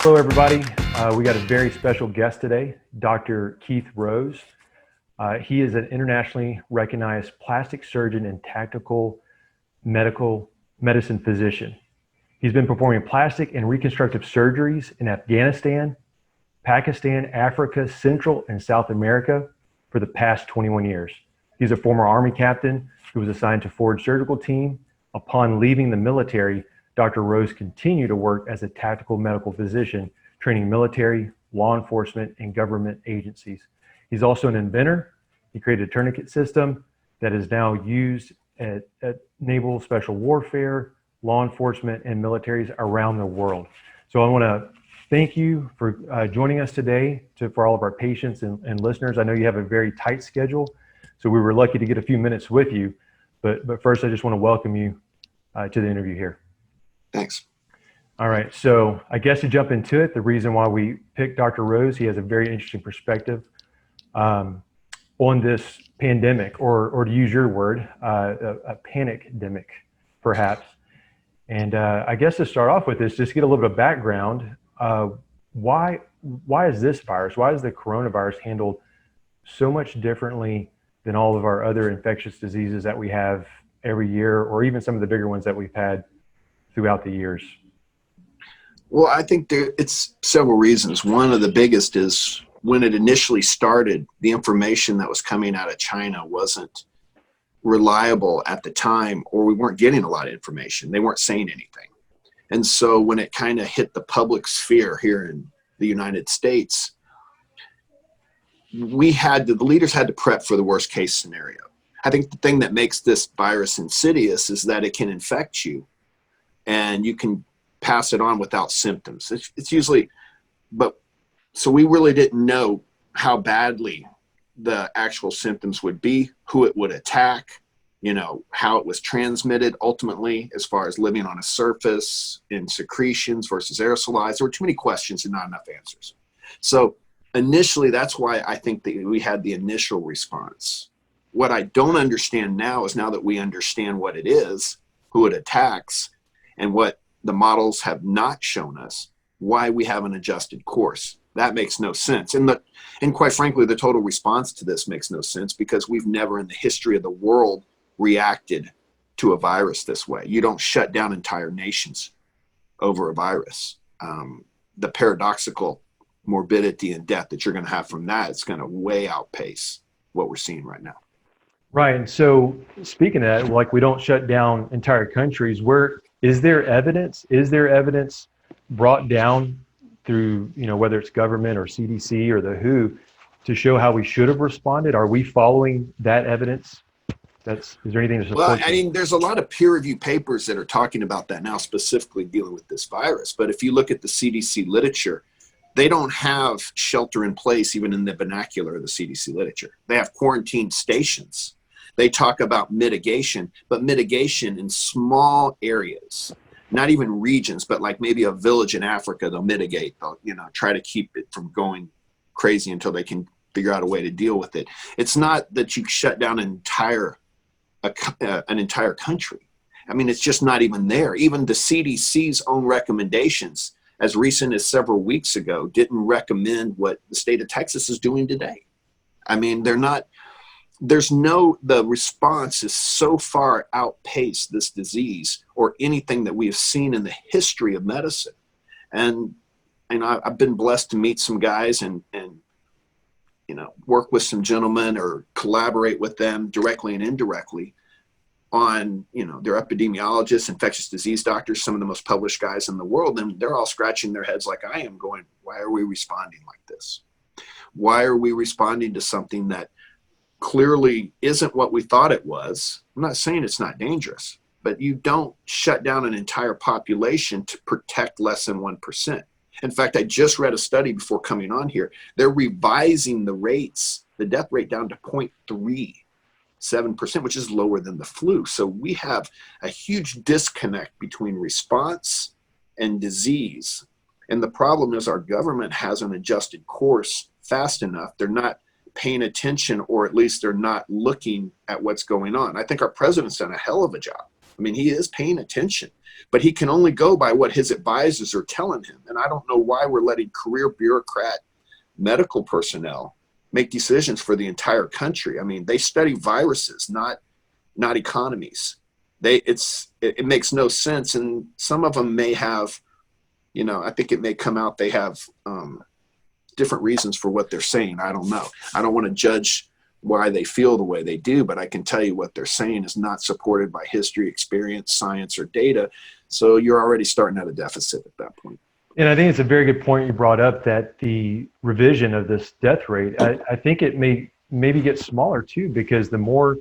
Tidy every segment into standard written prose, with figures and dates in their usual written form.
Hello, everybody. We got a very special guest today, Dr. Keith Rose. He is an internationally recognized plastic surgeon and tactical medicine physician. He's been performing plastic and reconstructive surgeries in Afghanistan, Pakistan, Africa, Central and South America for the past 21 years. He's a former Army captain who was assigned to Ford Surgical Team. Upon leaving the military, Dr. Rose continued to work as a tactical medical physician, training military, law enforcement, and government agencies. He's also an inventor. He created a tourniquet system that is now used at naval special warfare, law enforcement, and militaries around the world. So I want to thank you for joining us today for all of our patients and listeners. I know you have a very tight schedule, so we were lucky to get a few minutes with you. But first, I just want to welcome you to the interview here. Thanks. All right. So I guess to jump into it, the reason why we picked Dr. Rose, he has a very interesting perspective on this pandemic, or to use your word, a panic-demic, perhaps. And I guess to start off with this, just get a little bit of background. Why is this virus, why is the coronavirus handled so much differently than all of our other infectious diseases that we have every year, or even some of the bigger ones that we've had throughout the years? Well, I think it's several reasons. One of the biggest is when it initially started, the information that was coming out of China wasn't reliable at the time, or we weren't getting a lot of information. They weren't saying anything. And so when it kind of hit the public sphere here in the United States, the leaders had to prep for the worst case scenario. I think the thing that makes this virus insidious is that it can infect you and you can pass it on without symptoms. It's usually, so we really didn't know how badly the actual symptoms would be, who it would attack, how it was transmitted ultimately, as far as living on a surface, in secretions versus aerosolized. There were too many questions and not enough answers. So initially, that's why I think that we had the initial response. What I don't understand now is, now that we understand what it is, who it attacks, and what the models have not shown us, why we haven't adjusted course. That makes no sense. And quite frankly, the total response to this makes no sense, because we've never in the history of the world reacted to a virus this way. You don't shut down entire nations over a virus. The paradoxical morbidity and death that you're going to have from that is going to way outpace what we're seeing right now. Right. And so speaking of that, like, we don't shut down entire countries. Is there evidence brought down through, whether it's government or CDC or the WHO, to show how we should have responded? Are we following that evidence? Is there anything to support? Well, I mean, there's a lot of peer-reviewed papers that are talking about that now, specifically dealing with this virus. But if you look at the CDC literature, they don't have shelter in place even in the vernacular of the CDC literature. They have quarantine stations. They talk about mitigation, but mitigation in small areas, not even regions, but like maybe a village in Africa, they'll mitigate. They'll, try to keep it from going crazy until they can figure out a way to deal with it. It's not that you shut down an entire country. I mean, it's just not even there. Even the CDC's own recommendations, as recent as several weeks ago, didn't recommend what the state of Texas is doing today. I mean, the response is so far outpaced this disease or anything that we have seen in the history of medicine. And I've been blessed to meet some guys and work with some gentlemen or collaborate with them directly and indirectly on, they're epidemiologists, infectious disease doctors, some of the most published guys in the world. And they're all scratching their heads like I am, going, why are we responding like this? Why are we responding to something that clearly isn't what we thought it was? I'm not saying it's not dangerous, but you don't shut down an entire population to protect less than 1%. In fact, I just read a study before coming on here. They're revising the death rate down to 0.37%, which is lower than the flu. So we have a huge disconnect between response and disease. And the problem is our government hasn't adjusted course fast enough. They're not paying attention, or at least they're not looking at what's going on. I think our president's done a hell of a job I mean, he is paying attention, but he can only go by what his advisors are telling him. And I don't know why we're letting career bureaucrat medical personnel make decisions for the entire country. I mean, they study viruses, not economies. It makes no sense. And some of them may have, I think it may come out they have different reasons for what they're saying. I don't know. I don't want to judge why they feel the way they do, but I can tell you what they're saying is not supported by history, experience, science, or data. So you're already starting at a deficit at that point. And I think it's a very good point you brought up, that the revision of this death rate, I think it may maybe get smaller too, because the more,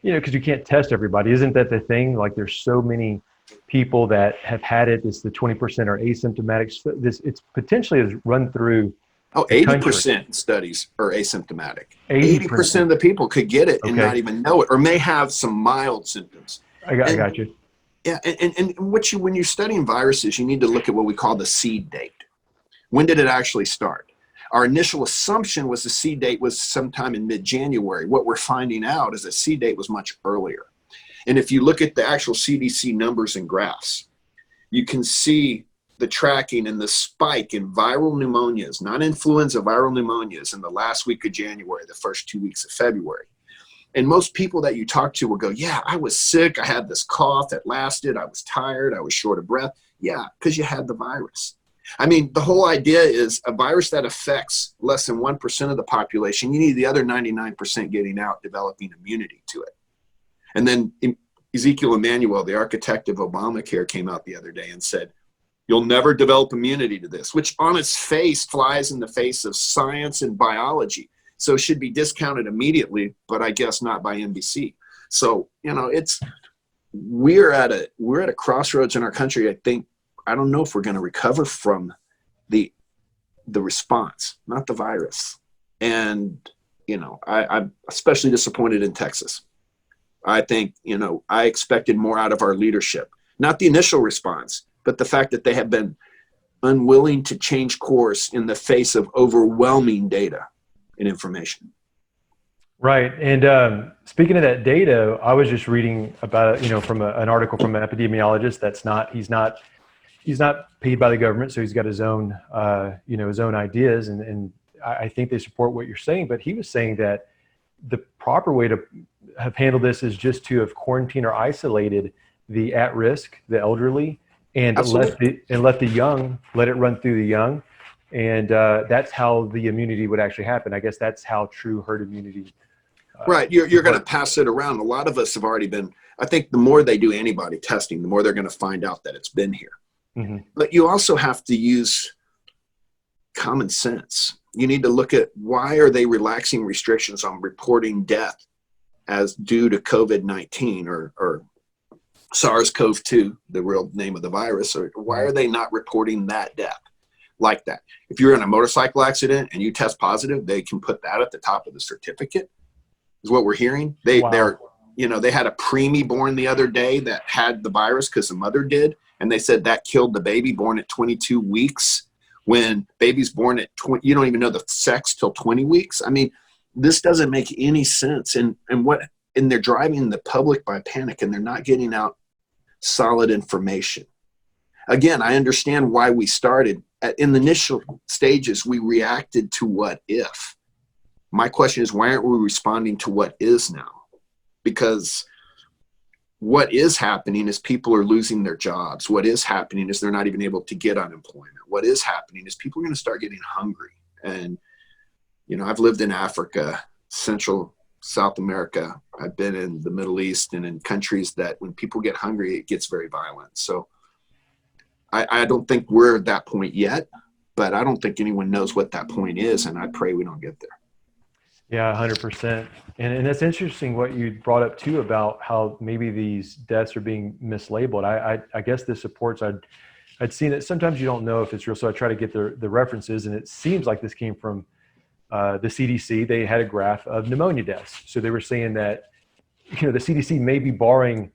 because you can't test everybody. Isn't that the thing? Like, there's so many people that have had it. It's the 20% are asymptomatic. So it's potentially has run through. Oh, 80% studies are asymptomatic. 80% of the people could get it and not even know it, or may have some mild symptoms. I got you. Yeah, and when you're studying viruses, you need to look at what we call the seed date. When did it actually start? Our initial assumption was the seed date was sometime in mid-January. What we're finding out is the seed date was much earlier. And if you look at the actual CDC numbers and graphs, you can see the tracking and the spike in viral pneumonias, not influenza, viral pneumonias in the last week of January, the first 2 weeks of February. And most people that you talk to will go, yeah, I was sick. I had this cough that lasted. I was tired. I was short of breath. Yeah, because you had the virus. I mean, the whole idea is a virus that affects less than 1% of the population. You need the other 99% getting out, developing immunity to it. And then Ezekiel Emanuel, the architect of Obamacare, came out the other day and said, you'll never develop immunity to this, which on its face flies in the face of science and biology. So it should be discounted immediately, but I guess not by NBC. So, we're at a crossroads in our country. I don't know if we're going to recover from the response, not the virus. And, I'm especially disappointed in Texas. I think, I expected more out of our leadership, not the initial response, but the fact that they have been unwilling to change course in the face of overwhelming data and information. Right. And speaking of that data, I was just reading about, from an article from an epidemiologist he's not paid by the government. So he's got his own, his own ideas. And I think they support what you're saying, but he was saying that the proper way to have handled this is just to have quarantined or isolated the at-risk, the elderly, and let the young, let it run through the young. And that's how the immunity would actually happen. I guess that's how true herd immunity. Right. You're going to pass it around. A lot of us have already been, I think the more they do antibody testing, the more they're going to find out that it's been here. Mm-hmm. But you also have to use common sense. You need to look at why are they relaxing restrictions on reporting death as due to COVID-19 or SARS-CoV-2, the real name of the virus, or why are they not reporting that death like that? If you're in a motorcycle accident and you test positive, they can put that at the top of the certificate, is what we're hearing. They had a preemie born the other day that had the virus because the mother did, and they said that killed the baby born at 22 weeks. When baby's born at 20, you don't even know the sex till 20 weeks. I mean, this doesn't make any sense. And they're driving the public by panic, and they're not getting out solid information. Again, I understand why we started. In the initial stages, we reacted to what if. My question is, why aren't we responding to what is now? Because what is happening is people are losing their jobs. What is happening is they're not even able to get unemployment. What is happening is people are going to start getting hungry. And, I've lived in Africa, Central, South America. I've been in the Middle East and in countries that when people get hungry, it gets very violent. So I don't think we're at that point yet, but I don't think anyone knows what that point is. And I pray we don't get there. Yeah, 100%. And that's interesting what you brought up too about how maybe these deaths are being mislabeled. I guess this supports, I'd seen it. Sometimes you don't know if it's real. So I try to get the references, and it seems like this came from the CDC. They had a graph of pneumonia deaths. So they were saying that, the CDC may be borrowing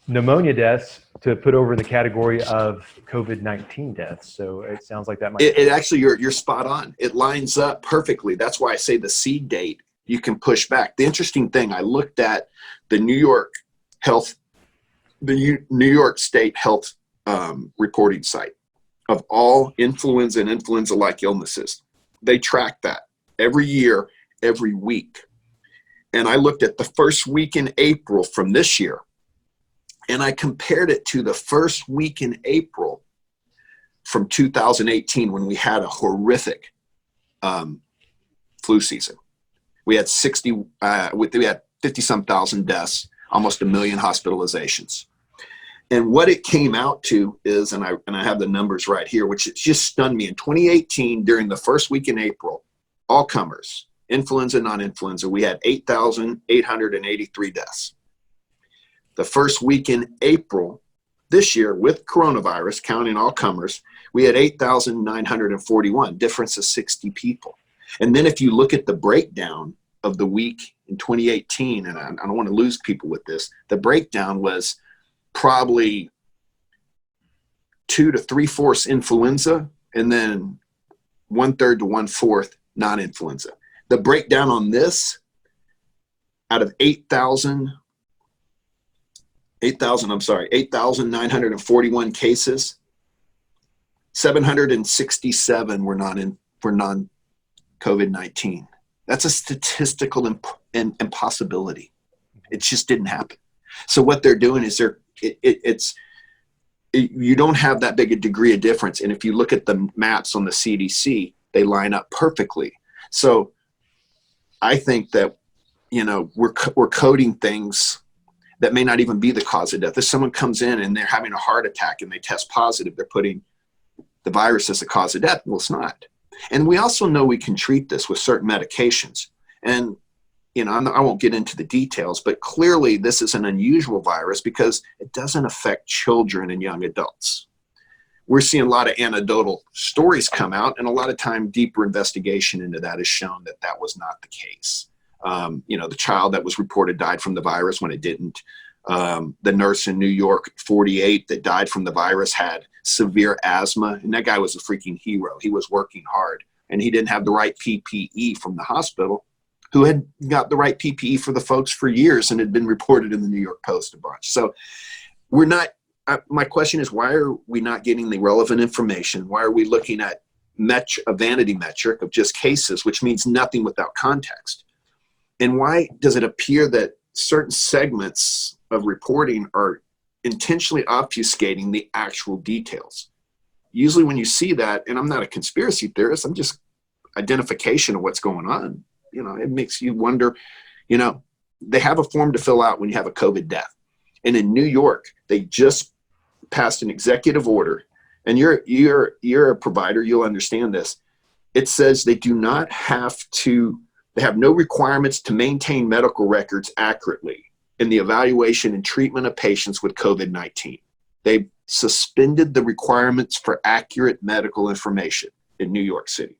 pneumonia deaths to put over the category of COVID-19 deaths. So it sounds like that might. It actually, you're spot on. It lines up perfectly. That's why I say the seed date you can push back. The interesting thing, I looked at the New York Health the New York State Health reporting site of all influenza and influenza-like illnesses. They track that every year, every week. And I looked at the first week in April from this year, and I compared it to the first week in April from 2018 when we had a horrific flu season. We had 50-some thousand deaths, almost 1 million hospitalizations. And what it came out to is, and I have the numbers right here, which just stunned me. In 2018, during the first week in April, all comers, influenza, non-influenza, we had 8,883 deaths. The first week in April this year with coronavirus, counting all comers, we had 8,941, difference of 60 people. And then if you look at the breakdown of the week in 2018, and I don't want to lose people with this, the breakdown was probably 2 to 3/4 influenza, and then 1/3 to 1/4 non-influenza. The breakdown on this, out of 8,941 cases, 767 were non-COVID-19. That's a statistical impossibility. It just didn't happen. So what they're doing is you don't have that big a degree of difference. And if you look at the maps on the CDC, they line up perfectly. So I think that, we're coding things that may not even be the cause of death. If someone comes in and they're having a heart attack and they test positive, they're putting the virus as the cause of death. Well, it's not. And we also know we can treat this with certain medications. And, I won't get into the details, but clearly this is an unusual virus because it doesn't affect children and young adults. We're seeing a lot of anecdotal stories come out, and a lot of time deeper investigation into that has shown that that was not the case. The child that was reported died from the virus when it didn't. The nurse in New York, 48, that died from the virus had severe asthma, and that guy was a freaking hero. He was working hard, and he didn't have the right PPE from the hospital, who had got the right PPE for the folks for years and had been reported in the New York Post a bunch. So we're not, my question is, why are we not getting the relevant information? Why are we looking at a vanity metric of just cases, which means nothing without context? And why does it appear that certain segments of reporting are intentionally obfuscating the actual details? Usually when you see that, and I'm not a conspiracy theorist, I'm just identification of what's going on. It makes you wonder, they have a form to fill out when you have a COVID death. And in New York, they just passed an executive order, and you're a provider, you'll understand this. It says they have no requirements to maintain medical records accurately in the evaluation and treatment of patients with COVID-19. They suspended the requirements for accurate medical information in New York City,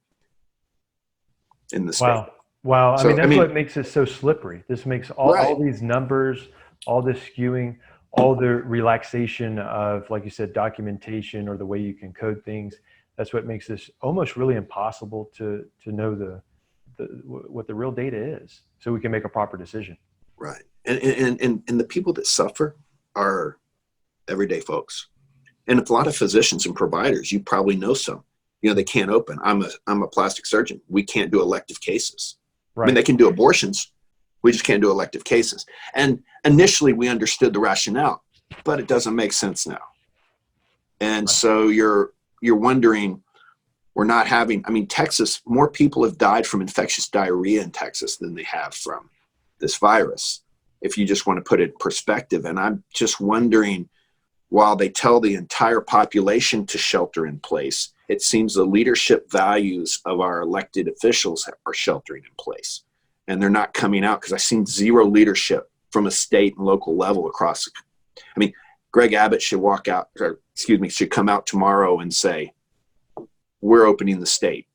in the state. Wow. So, That's what makes it so slippery. This makes all these numbers, all this skewing, all the relaxation of, like you said, documentation or the way you can code things. That's what makes this almost really impossible to know what the real data is, so we can make a proper decision. Right. And the people that suffer are everyday folks. And a lot of physicians and providers, you probably know some, they can't open. I'm a plastic surgeon. We can't do elective cases. Right. I mean, they can do abortions. We just can't do elective cases. And initially we understood the rationale, but it doesn't make sense now. And so you're wondering, we're not having, Texas, more people have died from infectious diarrhea in Texas than they have from this virus, if you just want to put it in perspective. And I'm just wondering, while they tell the entire population to shelter in place, it seems the leadership values of our elected officials are sheltering in place. And they're not coming out, because I've seen zero leadership from a state and local level across. Greg Abbott should should come out tomorrow and say, we're opening the state.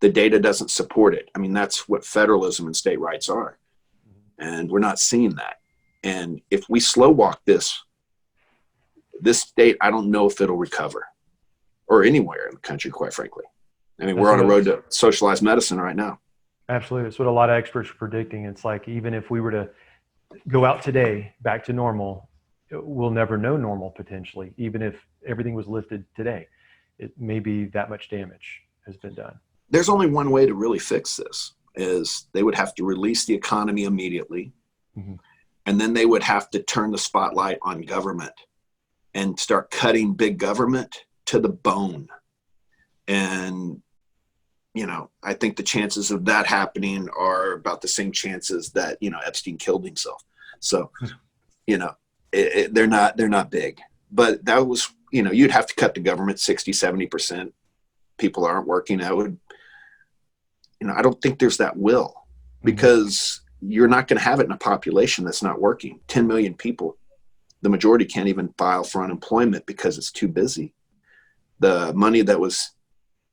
The data doesn't support it. That's what federalism and state rights are. And we're not seeing that. And if we slow walk this state, I don't know if it'll recover, or anywhere in the country, quite frankly. We're on a road to socialized medicine right now. Absolutely. It's what a lot of experts are predicting. It's like, even if we were to go out today back to normal, we'll never know normal potentially, even if everything was lifted today. It may be that much damage has been done. There's only one way to really fix this, is they would have to release the economy immediately. Mm-hmm. And then they would have to turn the spotlight on government and start cutting big government to the bone. And, you know, I think the chances of that happening are about the same chances that, you know, Epstein killed himself. So, you know, they're not big. But that was, you know, you'd have to cut the government 60-70%. People aren't working. That would, you know, I don't think there's that will, because you're not going to have it in a population that's not working. 10 million people, the majority can't even file for unemployment because it's too busy. The money that was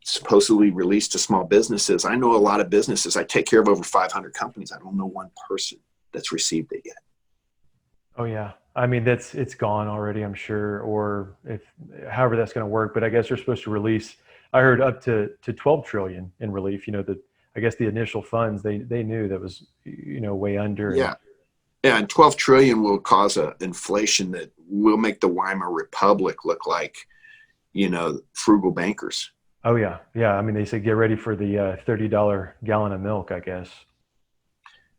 supposedly released to small businesses, I know a lot of businesses. I take care of over 500 companies. I don't know one person that's received it yet. Oh yeah. I mean, it's gone already, I'm sure, or however that's going to work. But I guess they're supposed to release, I heard up to 12 trillion in relief. You know, I guess the initial funds, they knew that was, you know, way under. Yeah. Yeah. And 12 trillion will cause an inflation that will make the Weimar Republic look like, you know, frugal bankers. Oh yeah. Yeah. I mean, they said, get ready for the $30 gallon of milk, I guess.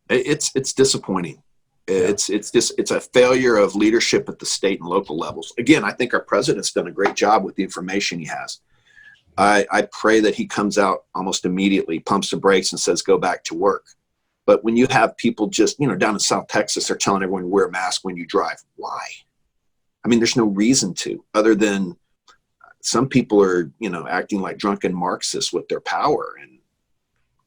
It's disappointing. It's a failure of leadership at the state and local levels. Again, I think our president's done a great job with the information he has. I pray that he comes out almost immediately, pumps the brakes and says, go back to work. But when you have people just, you know, down in South Texas, they're telling everyone to wear a mask when you drive. Why? I mean, there's no reason to, other than some people are, you know, acting like drunken Marxists with their power. And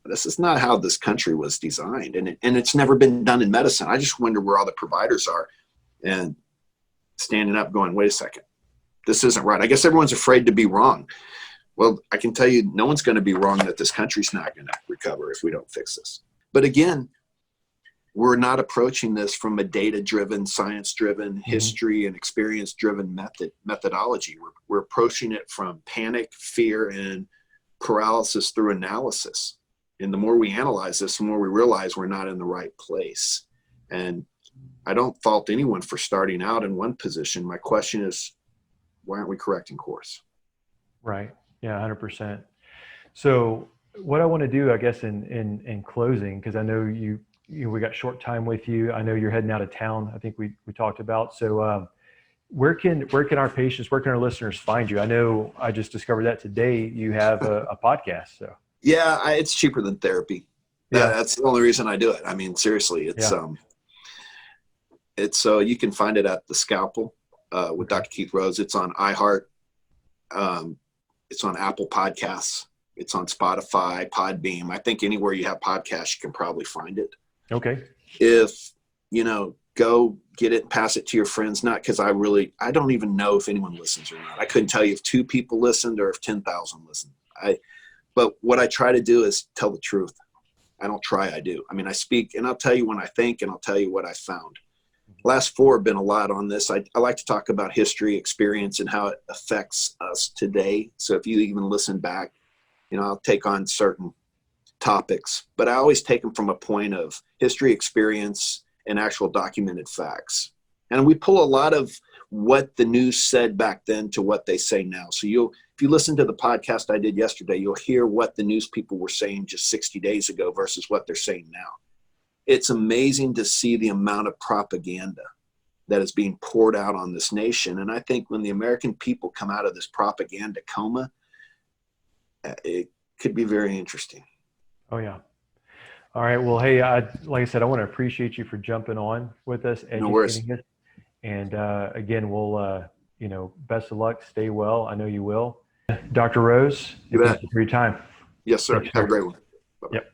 this is not how this country was designed. And it's never been done in medicine. I just wonder where all the providers are and standing up going, wait a second, this isn't right. I guess everyone's afraid to be wrong. Well, I can tell you, no one's going to be wrong that this country's not going to recover if we don't fix this. But again, we're not approaching this from a data-driven, science-driven, history and experience-driven methodology. We're approaching it from panic, fear, and paralysis through analysis. And the more we analyze this, the more we realize we're not in the right place. And I don't fault anyone for starting out in one position. My question is, why aren't we correcting course? Right. Yeah, 100%. So what I want to do, I guess, in closing, because I know we got short time with you. I know you're heading out of town. I think we talked about. So where can our patients, where can our listeners find you? I know I just discovered that today. You have a podcast. So yeah, it's cheaper than therapy. Yeah. That's the only reason I do it. I mean, seriously, it's so you can find it at The Scalpel with Dr. Keith Rose. It's on iHeart. It's on Apple Podcasts. It's on Spotify, Podbeam. I think anywhere you have podcasts, you can probably find it. Okay. If, you know, go get it and pass it to your friends. Not because I don't even know if anyone listens or not. I couldn't tell you if 2 people listened or if 10,000 listened. But what I try to do is tell the truth. I don't try, I do. I mean, I speak and I'll tell you when I think and I'll tell you what I found. Last 4 have been a lot on this. I like to talk about history, experience, and how it affects us today. So if you even listen back, you know, I'll take on certain topics, but I always take them from a point of history, experience, and actual documented facts. And we pull a lot of what the news said back then to what they say now. So if you listen to the podcast I did yesterday, you'll hear what the news people were saying just 60 days ago versus what they're saying now. It's amazing to see the amount of propaganda that is being poured out on this nation. And I think when the American people come out of this propaganda coma, it could be very interesting. Oh, yeah. All right. Well, hey, like I said, I want to appreciate you for jumping on with us, educating us. And again, we'll, best of luck. Stay well. I know you will. Dr. Rose, thank you for your time. Yes, sir. Have a great one. Bye-bye. Yep.